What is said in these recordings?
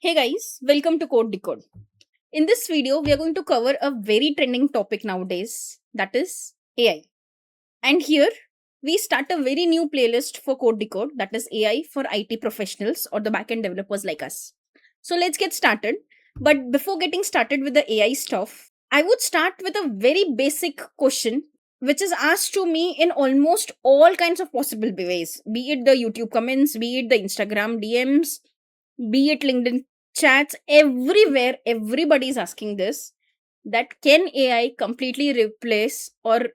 Hey guys, welcome to Code Decode. In this video, we are going to cover a very trending topic nowadays, that is AI. And here, we start a very new playlist for Code Decode, that is AI for IT professionals or the backend developers like us. So let's get started. But before getting started with the AI stuff, I would start with a very basic question which is asked to me in almost all kinds of possible ways, be it the YouTube comments, be it the Instagram DMs, be it LinkedIn chats, everywhere, everybody is asking this, that can AI completely replace or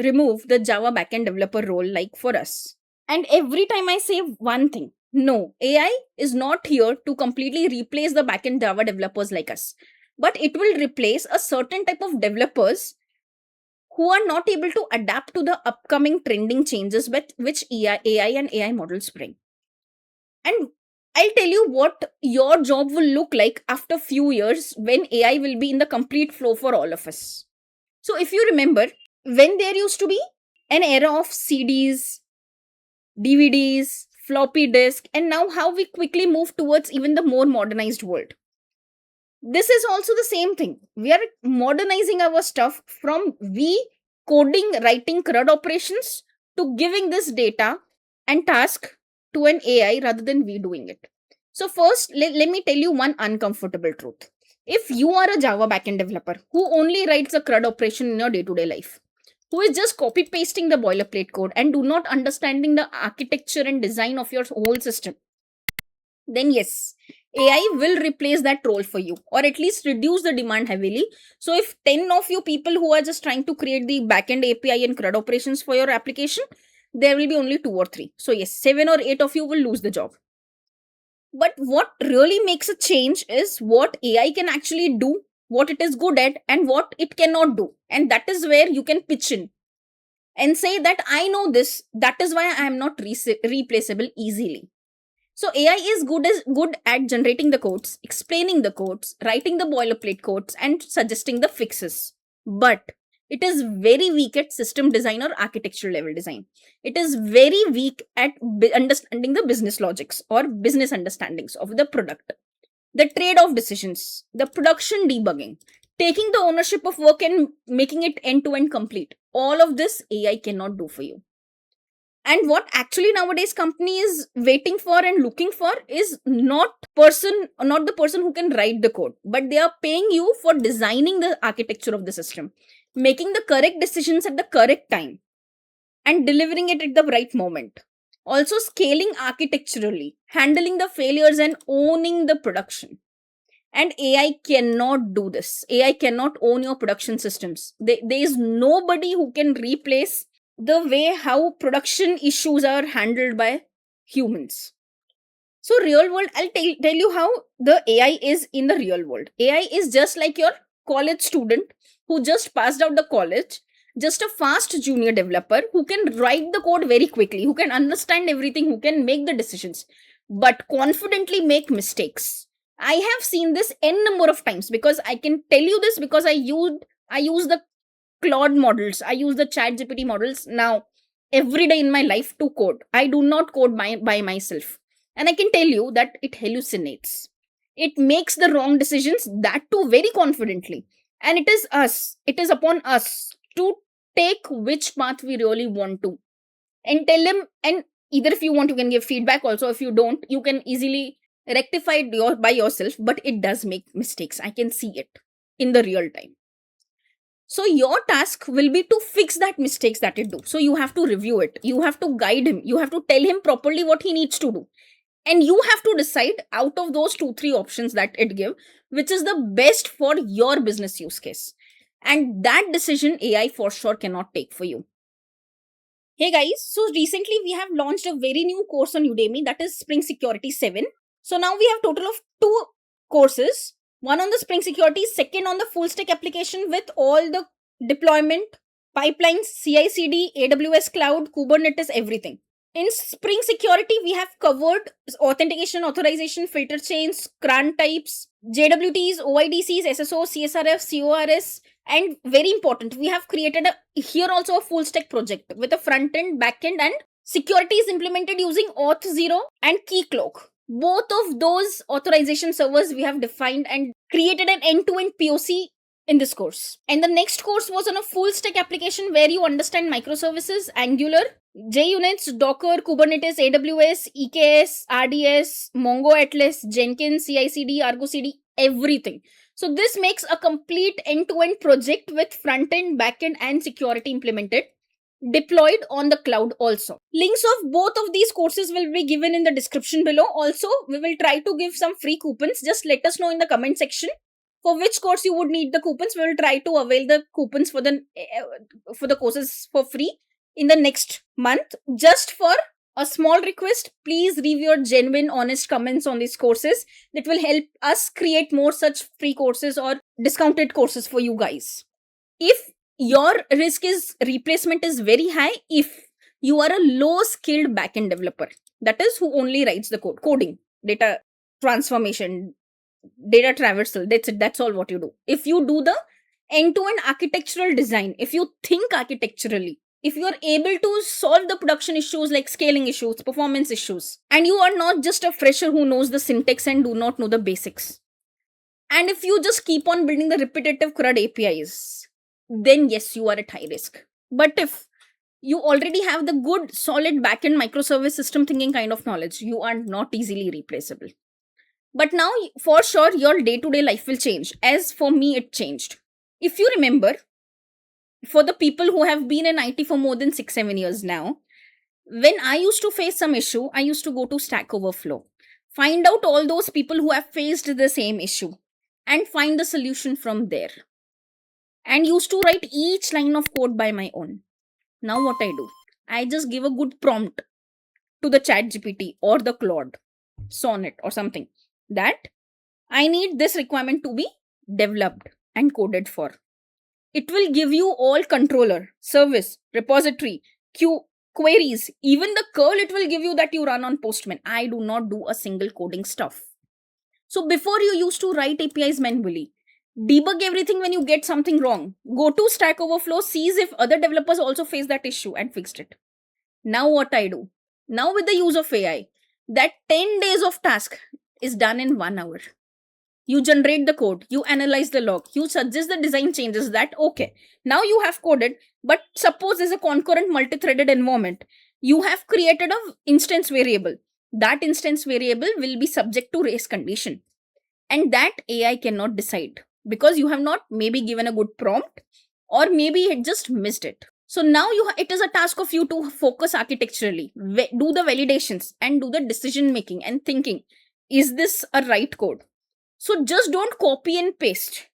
remove the Java backend developer role like for us? And every time I say one thing, no, AI is not here to completely replace the backend Java developers like us, but it will replace a certain type of developers who are not able to adapt to the upcoming trending changes with which AI and AI models bring. And I'll tell you what your job will look like after few years when AI will be in the complete flow for all of us. So if you remember, when there used to be an era of CDs, DVDs, floppy disk, and now how we quickly move towards even the more modernized world. This is also the same thing. We are modernizing our stuff from we coding, writing CRUD operations to giving this data and task to an AI rather than we doing it. So, first, let me tell you one uncomfortable truth. If you are a Java backend developer who only writes a CRUD operation in your day to day life, who is just copy pasting the boilerplate code and do not understanding the architecture and design of your whole system, then yes, AI will replace that role for you or at least reduce the demand heavily. So if 10 of you people who are just trying to create the backend API and CRUD operations for your application, there will be only 2 or 3. So yes, 7 or 8 of you will lose the job. But what really makes a change is what AI can actually do, what it is good at, and what it cannot do. And that is where you can pitch in and say that I know this, that is why I am not replaceable easily. So AI is good at generating the codes, explaining the codes, writing the boilerplate codes, and suggesting the fixes. But it is very weak at system design or architectural level design. It is very weak at understanding the business logics or business understandings of the product, the trade-off decisions, the production debugging, taking the ownership of work and making it end-to-end complete. All of this AI cannot do for you. And what actually nowadays company is waiting for and looking for is not the person who can write the code, but they are paying you for designing the architecture of the system, making the correct decisions at the correct time, and delivering it at the right moment. Also scaling architecturally, handling the failures and owning the production. And AI cannot do this. AI cannot own your production systems. There is nobody who can replace the way how production issues are handled by humans. So, real world, tell you how the AI is in the real world. AI is just like your college student who just passed out the college, just a fast junior developer who can write the code very quickly, who can understand everything, who can make the decisions, but confidently make mistakes. I have seen this n number of times because I can tell you this because I use the Claude models. I use the Chat GPT models now every day in my life to code. I do not code by myself. And I can tell you that it hallucinates. It makes the wrong decisions, that too very confidently. And it is upon us to take which path we really want to. And tell him, and either if you want, you can give feedback also. If you don't, you can easily rectify it by yourself, but it does make mistakes. I can see it in the real time. So your task will be to fix that mistakes that it do. So you have to review it. You have to guide him. You have to tell him properly what he needs to do. And you have to decide out of those 2 3 options that it give, which is the best for your business use case. And that decision AI for sure cannot take for you. Hey guys, so recently we have launched a very new course on Udemy, that is Spring Security 7. So now we have total of 2 courses, one on the Spring Security, second on the full stack application with all the deployment, pipelines, CI/CD, AWS Cloud, Kubernetes, everything. In Spring Security, we have covered authentication, authorization, filter chains, CRAN types, JWTs, OIDCs, SSO, CSRF, CORS, and very important, we have created here also a full stack project with a front end, back end, and security is implemented using Auth0 and Keycloak. Both of those authorization servers we have defined and created an end-to-end POC in this course. And the next course was on a full stack application where you understand microservices, Angular, JUnits, Docker, Kubernetes, AWS, EKS, RDS, Mongo Atlas, Jenkins, CI/CD, Argo CD, everything. So this makes a complete end-to-end project with front-end, back-end, and security implemented, deployed on the cloud also. Links of both of these courses will be given in the description below. Also, we will try to give some free coupons. Just let us know in the comment section for which course you would need the coupons. We will try to avail the coupons for the courses for free in the next month. Just for a small request, please leave your genuine, honest comments on these courses. That will help us create more such free courses or discounted courses for you guys. If your risk is replacement is very high, if you are a low skilled backend developer, that is who only writes the coding, data transformation, data traversal, that's it, that's all what you do. If you do the end-to-end architectural design, if you think architecturally, if you are able to solve the production issues like scaling issues, performance issues, and you are not just a fresher who knows the syntax and do not know the basics, and if you just keep on building the repetitive CRUD APIs, then yes, you are at high risk. But if you already have the good, solid backend microservice system thinking kind of knowledge, you are not easily replaceable. But now, for sure, your day-to-day life will change. As for me, it changed. If you remember, for the people who have been in IT for more than 6-7 years now, when I used to face some issue, I used to go to Stack Overflow, find out all those people who have faced the same issue, and find the solution from there. And used to write each line of code by my own. Now what I do? I just give a good prompt to the ChatGPT or the Claude, Sonnet or something, that I need this requirement to be developed and coded for. It will give you all controller, service, repository, queue, queries, even the curl it will give you that you run on Postman. I do not do a single coding stuff. So before you used to write APIs manually, debug everything when you get something wrong, go to Stack Overflow, sees if other developers also face that issue and fixed it. Now what I do? Now with the use of AI, that 10 days of task is done in 1 hour. You generate the code, you analyze the log, you suggest the design changes that, okay, now you have coded, but suppose there's a concurrent multi-threaded environment. You have created an instance variable. That instance variable will be subject to race condition. And that AI cannot decide because you have not maybe given a good prompt or maybe it just missed it. So now it is a task of you to focus architecturally, do the validations and do the decision making and thinking, is this a right code? So just don't copy and paste.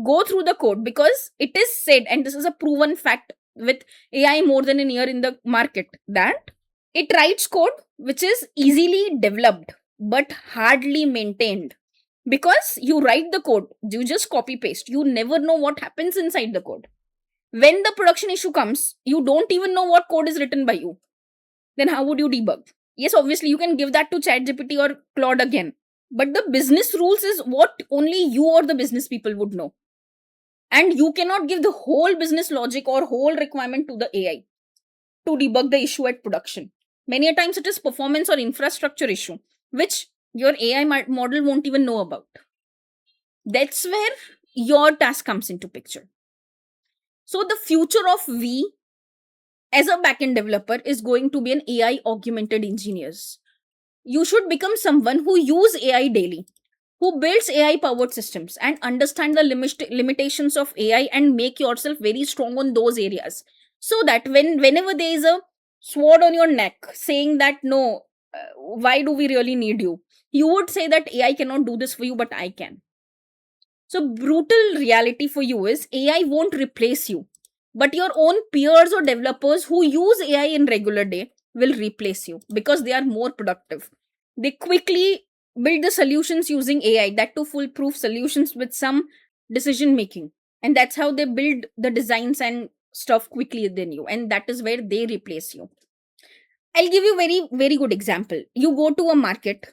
Go through the code because it is said, and this is a proven fact with AI more than a year in the market, that it writes code which is easily developed but hardly maintained. Because you write the code, you just copy paste. You never know what happens inside the code. When the production issue comes, you don't even know what code is written by you. Then how would you debug? Yes, obviously you can give that to ChatGPT or Claude again. But the business rules is what only you or the business people would know. And you cannot give the whole business logic or whole requirement to the AI to debug the issue at production. Many a times it is performance or infrastructure issue, which your AI model won't even know about. That's where your task comes into picture. So the future of we as a backend developer is going to be an AI augmented engineers. You should become someone who use AI daily, who builds AI powered systems and understand the limitations of AI and make yourself very strong on those areas. So that whenever there is a sword on your neck saying that no, why do we really need you? You would say that AI cannot do this for you, but I can. So brutal reality for you is AI won't replace you, but your own peers or developers who use AI in regular day will replace you because they are more productive. They quickly build the solutions using AI, that to foolproof solutions with some decision making. And that's how they build the designs and stuff quickly than you. And that is where they replace you. I'll give you very, very good example. You go to a market,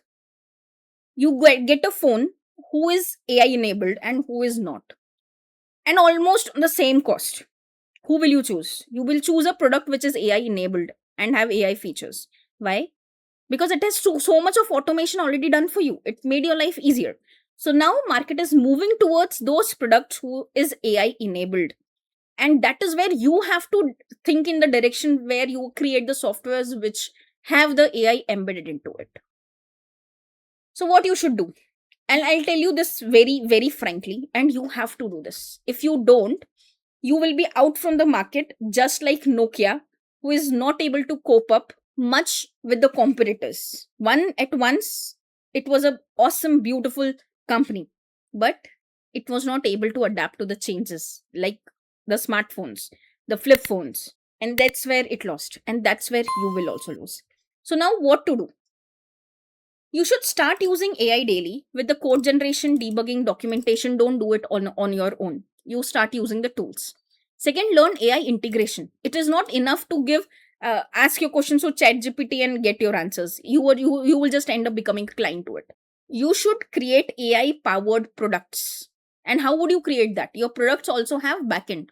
you get a phone who is AI enabled and who is not. And almost the same cost. Who will you choose? You will choose a product which is AI enabled and have AI features. Why? because it has so much of automation already done for you. It made your life easier. So now market is moving towards those products who is AI enabled. And that is where you have to think in the direction where you create the softwares which have the AI embedded into it. So what you should do, and I'll tell you this very, very frankly, and you have to do this. If you don't, you will be out from the market, just like Nokia, who is not able to cope up much with the competitors. One at once, it was a awesome, beautiful company, but it was not able to adapt to the changes, like the smartphones, the flip phones, and that's where it lost, and that's where you will also lose. So now, what to do? You should start using AI daily with the code generation, debugging, documentation. Don't do it on your own. You start using the tools. Second, learn AI integration. It is not enough to ask your questions to ChatGPT and get your answers. You will just end up becoming a client to it. You should create AI powered products. And how would you create that? Your products also have backend.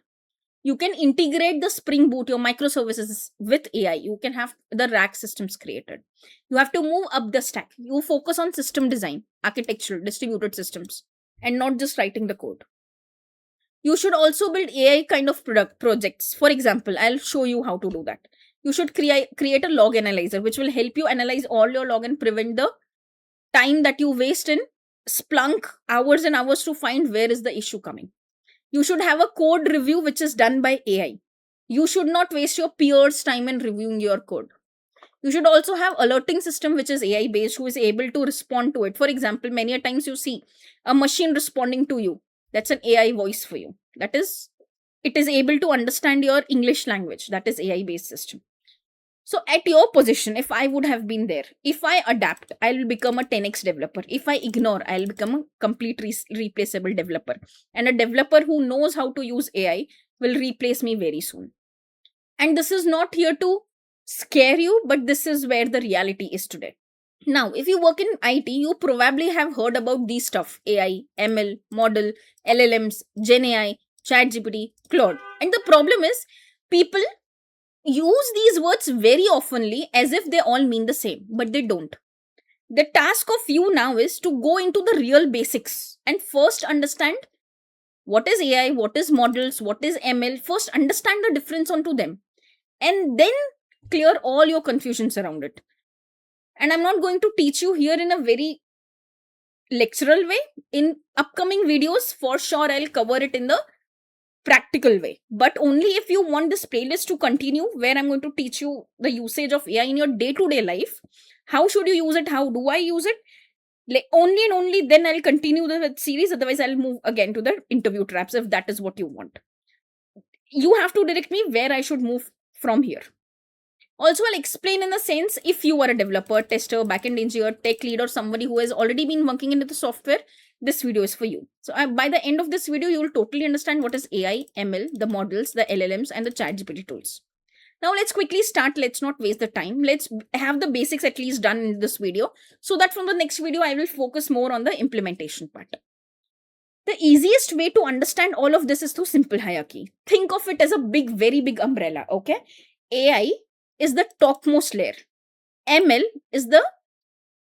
You can integrate the Spring Boot, your microservices with AI. You can have the rack systems created. You have to move up the stack. You focus on system design, architectural, distributed systems, and not just writing the code. You should also build AI kind of product projects. For example, I'll show you how to do that. You should create a log analyzer, which will help you analyze all your log and prevent the time that you waste in Splunk hours and hours to find where is the issue coming. You should have a code review which is done by AI. You should not waste your peers' time in reviewing your code. You should also have alerting system which is AI based, who is able to respond to it. For example, many a times you see a machine responding to you. That's an AI voice for you. That is, it is able to understand your English language. That is AI based system. So at your position, if I would have been there, if I adapt, I'll become a 10x developer. If I ignore, I'll become a complete replaceable developer. And a developer who knows how to use AI will replace me very soon. And this is not here to scare you, but this is where the reality is today. Now, if you work in IT, you probably have heard about these stuff: AI, ML, model, LLMs, Gen AI, ChatGPT, Claude. And the problem is, people use these words very oftenly as if they all mean the same, but they don't. The task of you now is to go into the real basics and first understand what is AI, what is models, what is ML. First, understand the difference onto them, and then clear all your confusions around it. And I'm not going to teach you here in a very lectural way. In upcoming videos, for sure, I'll cover it in the practical way, but only if you want this playlist to continue, where I'm going to teach you the usage of AI in your day-to-day life. How should you use it? How do I use it? Only and only then I'll continue the series. Otherwise, I'll move again to the interview traps if that is what you want. You have to direct me where I should move from here. Also, I'll explain in a sense, if you are a developer, tester, backend engineer, tech lead, or somebody who has already been working into the software, this video is for you. So by the end of this video, you will totally understand what is AI, ML, the models, the LLMs, and the ChatGPT tools. Now let's quickly start. Let's not waste the time. Let's have the basics at least done in this video, so that from the next video, I will focus more on the implementation part. The easiest way to understand all of this is through simple hierarchy. Think of it as a big, very big umbrella, okay? AI is the topmost layer. ML is the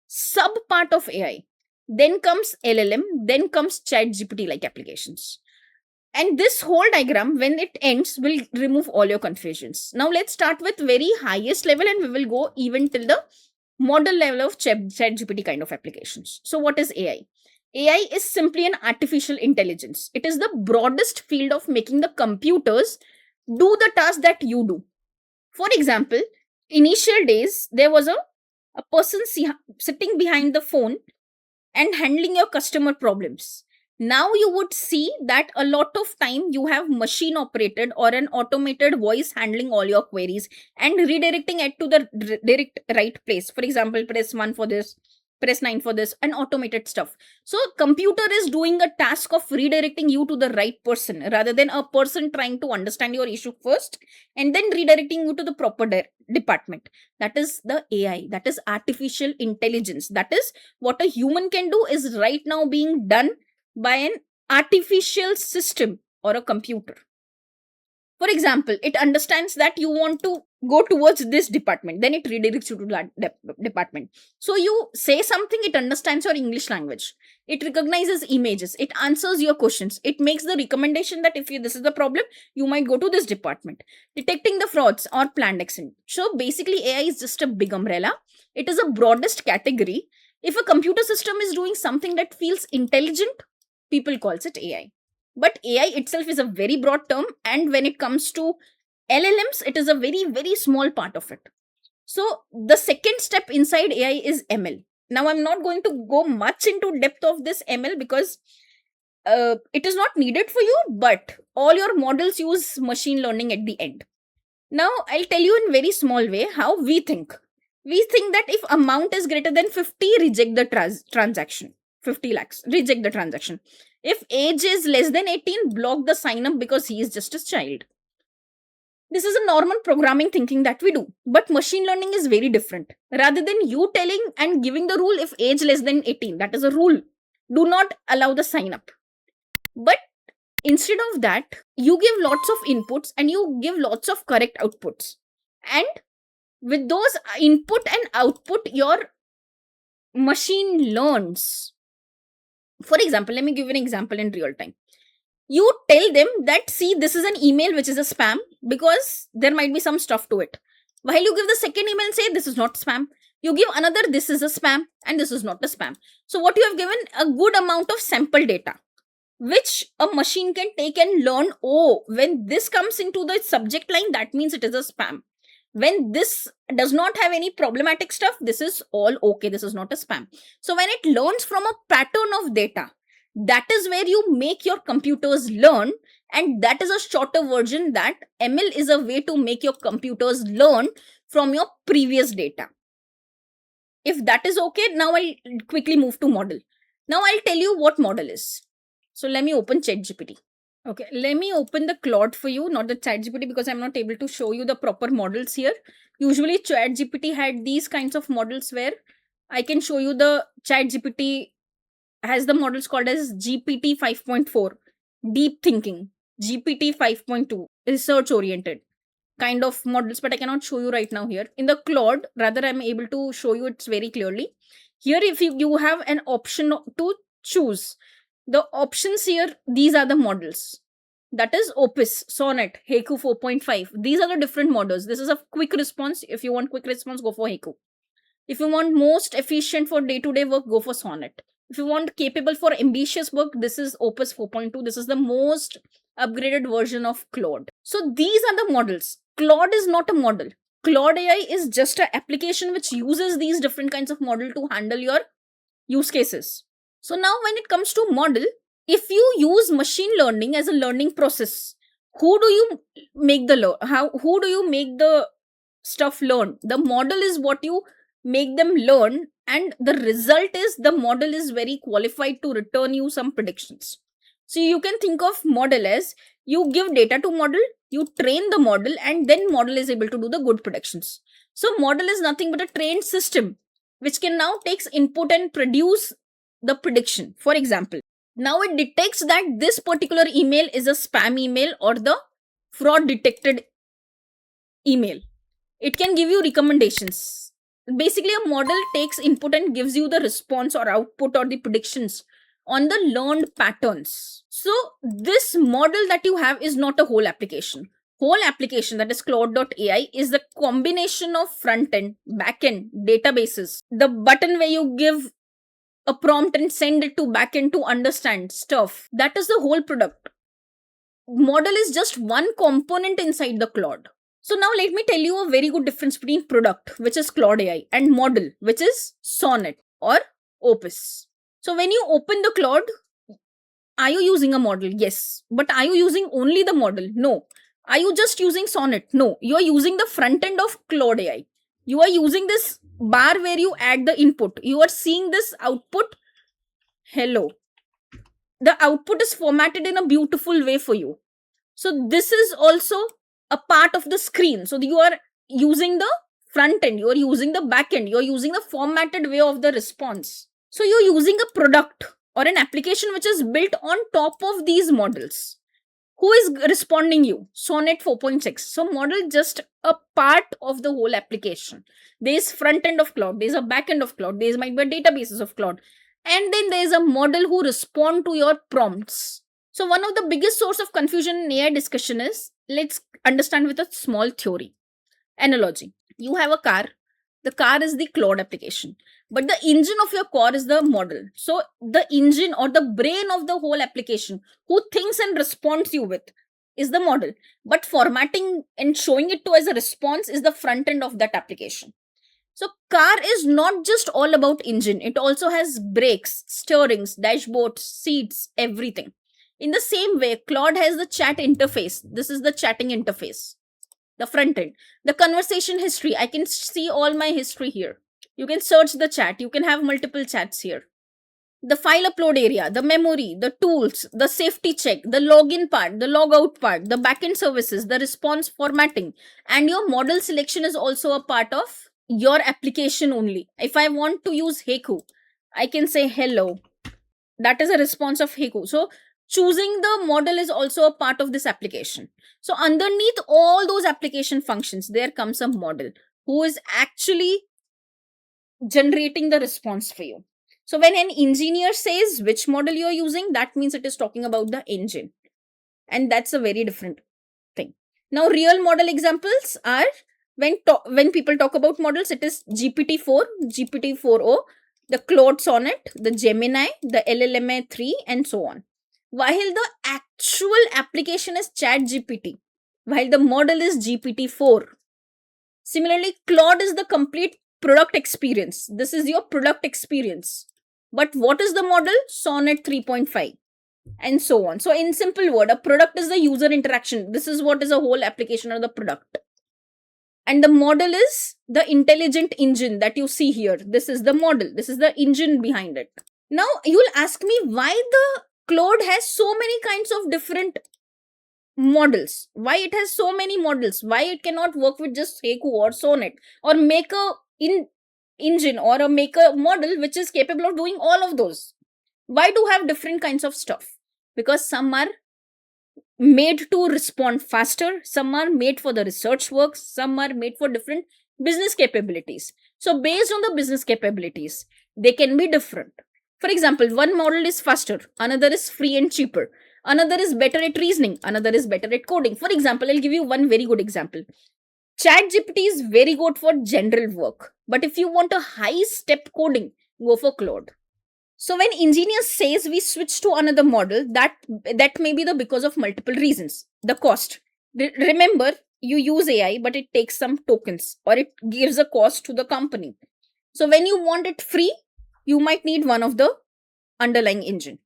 sub part of AI. Then comes LLM, then comes ChatGPT like applications. And this whole diagram, when it ends, will remove all your confusions. Now let's start with very highest level, and we will go even till the model level of ChatGPT kind of applications. So what is AI? AI is simply an artificial intelligence. It is the broadest field of making the computers do the task that you do. For example, initial days, there was a person sitting behind the phone and handling your customer problems. Now you would see that a lot of time you have machine operated or an automated voice handling all your queries and redirecting it to the direct right place. For example, press 1 for this, press 9 for this, and automated stuff. So computer is doing a task of redirecting you to the right person, rather than a person trying to understand your issue first and then redirecting you to the proper department. That is the AI. That is artificial intelligence. That is what a human can do is right now being done by an artificial system or a computer. For example, it understands that you want to go towards this department, then it redirects you to that department. So you say something, it understands your English language, it recognizes images, it answers your questions, it makes the recommendation that if this is the problem, you might go to this department, detecting the frauds or planned action. So basically, AI is just a big umbrella. It is a broadest category. If a computer system is doing something that feels intelligent, people calls it AI. But AI itself is a very broad term, and when it comes to LLMs, it is a very, very small part of it. So the second step inside AI is ML. Now, I'm not going to go much into depth of this ML because it is not needed for you, but all your models use machine learning at the end. Now, I'll tell you in very small way how we think. We think that if amount is greater than 50, reject the transaction. 50 lakhs, reject the transaction. If age is less than 18, block the sign up because he is just a child. This is a normal programming thinking that we do. But machine learning is very different. Rather than you telling and giving the rule, if age less than 18, that is a rule. Do not allow the sign up. But instead of that, you give lots of inputs and you give lots of correct outputs. And with those input and output, your machine learns. For example, let me give an example in real time. You tell them that, see, this is an email which is a spam because there might be some stuff to it. While you give the second email and say, this is not spam, you give another, this is a spam and this is not a spam. So what you have given a good amount of sample data, which a machine can take and learn, oh, when this comes into the subject line, that means it is a spam. When this does not have any problematic stuff, this is all okay, this is not a spam. So when it learns from a pattern of data, that is where you make your computers learn, and that is a shorter version, that ML is a way to make your computers learn from your previous data. If that is okay, now I'll quickly move to model. Now I'll tell you what model is. So let me open ChatGPT. Okay, let me open the Claude for you, not the ChatGPT, because I'm not able to show you the proper models here. Usually ChatGPT had these kinds of models where I can show you the ChatGPT has the models called as GPT 5.4, deep thinking, GPT 5.2, research oriented kind of models, but I cannot show you right now here. In the Claude, rather, I'm able to show you it's very clearly. Here, if you have an option to choose, the options here, these are the models. That is Opus, Sonnet, Haiku 4.5. These are the different models. This is a quick response. If you want quick response, go for Haiku. If you want most efficient for day-to-day work, go for Sonnet. If you want capable for ambitious work, this is Opus 4.2. This is the most upgraded version of Claude. So these are the models. Claude is not a model. Claude AI is just an application which uses these different kinds of model to handle your use cases. So now when it comes to model, if you use machine learning as a learning process, who do you make who do you make the stuff learn? The model is what you make them learn, and the result is the model is very qualified to return you some predictions. So you can think of model as you give data to model, you train the model, and then model is able to do the good predictions. So model is nothing but a trained system which can now takes input and produce the prediction. For example, now it detects that this particular email is a spam email or the fraud detected email. It can give you recommendations. Basically, a model takes input and gives you the response or output or the predictions on the learned patterns. So this model that you have is not a whole application. Whole application, that is Claude.ai, is the combination of front end, back end, databases. The button where you give a prompt and send it to back end to understand stuff. That is the whole product. Model is just one component inside the Claude. So now let me tell you a very good difference between product, which is Claude AI, and model, which is Sonnet or Opus. So when you open the Claude, are you using a model? Yes. But are you using only the model? No. Are you just using Sonnet? No. You are using the front end of Claude AI. You are using this bar where you add the input. You are seeing this output. Hello. The output is formatted in a beautiful way for you. So this is also a part of the screen. So you are using the front end, you are using the back end, you are using the formatted way of the response. So you're using a product or an application which is built on top of these models. Who is responding you? Sonnet 4.6. So model just a part of the whole application. There is front end of cloud, there is a back end of cloud, there might be databases of cloud, and then there is a model who respond to your prompts. So one of the biggest source of confusion in AI discussion is, let's understand with a small theory analogy. You have a car. The car is the cloud application, but the engine of your car is the model. So the engine or the brain of the whole application, who thinks and responds you with, is the model, but formatting and showing it to as a response is the front end of that application. So car is not just all about engine, it also has brakes, steerings, dashboards, seats, everything. In the same way, Claude has the chat interface. This is the chatting interface, the front end. The conversation history, I can see all my history here. You can search the chat, you can have multiple chats here. The file upload area, the memory, the tools, the safety check, the login part, the logout part, the backend services, the response formatting, and your model selection is also a part of your application only. If I want to use Heku, I can say hello. That is a response of Heku. So choosing the model is also a part of this application. So underneath all those application functions, there comes a model who is actually generating the response for you. So when an engineer says which model you're using, that means it is talking about the engine. And that's a very different thing. Now, real model examples are when people talk about models, it is GPT-4, GPT-4o, the Claude Sonnet, the Gemini, the LLMA3, and so on. While the actual application is ChatGPT, while the model is GPT-4. Similarly, Claude is the complete product experience. This is your product experience. But what is the model? Sonnet 3.5 and so on. So in simple word, a product is the user interaction. This is what is a whole application of the product. And the model is the intelligent engine that you see here. This is the model. This is the engine behind it. Now you'll ask me why the Claude has so many kinds of different models. Why it has so many models? Why it cannot work with just Heku or Sonnet or make a engine or make a model which is capable of doing all of those? Why do have different kinds of stuff? Because some are made to respond faster, some are made for the research work, some are made for different business capabilities. So based on the business capabilities, they can be different. For example, one model is faster, another is free and cheaper, another is better at reasoning, another is better at coding. For example, I'll give you one very good example. ChatGPT is very good for general work, but if you want a high step coding, go for Claude. So when engineers says we switch to another model, that may be the because of multiple reasons. The cost. Remember, you use AI, but it takes some tokens or it gives a cost to the company. So when you want it free, you might need one of the underlying engine.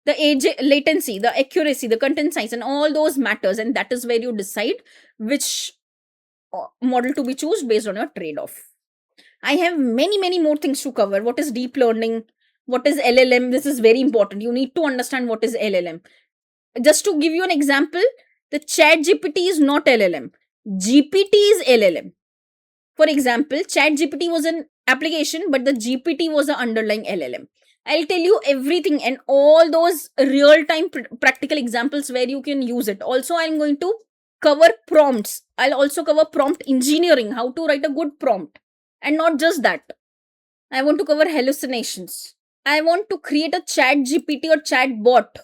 The age, latency, the accuracy, the content size, and all those matters, and that is where you decide which model to be choose based on your trade-off. I have many more things to cover. What is deep learning? What is LLM? This is very important. You need to understand what is LLM. Just to give you an example, the ChatGPT is not LLM. GPT is LLM. For example, ChatGPT was an application, but the GPT was the underlying LLM. I'll tell you everything and all those real-time practical examples where you can use it. Also, I'm going to cover prompts. I'll also cover prompt engineering, how to write a good prompt. And not just that. I want to cover hallucinations. I want to create a chat GPT or chat bot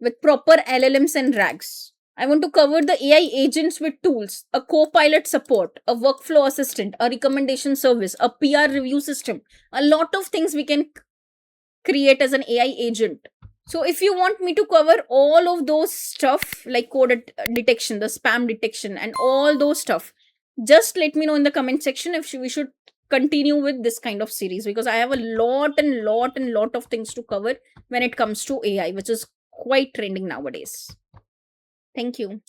with proper LLMs and RAGs. I want to cover the AI agents with tools, a co-pilot support, a workflow assistant, a recommendation service, a PR review system. A lot of things we can create as an AI agent. So if you want me to cover all of those stuff like code detection, the spam detection and all those stuff, just let me know in the comment section if we should continue with this kind of series, because I have a lot of things to cover when it comes to AI, which is quite trending nowadays. Thank you.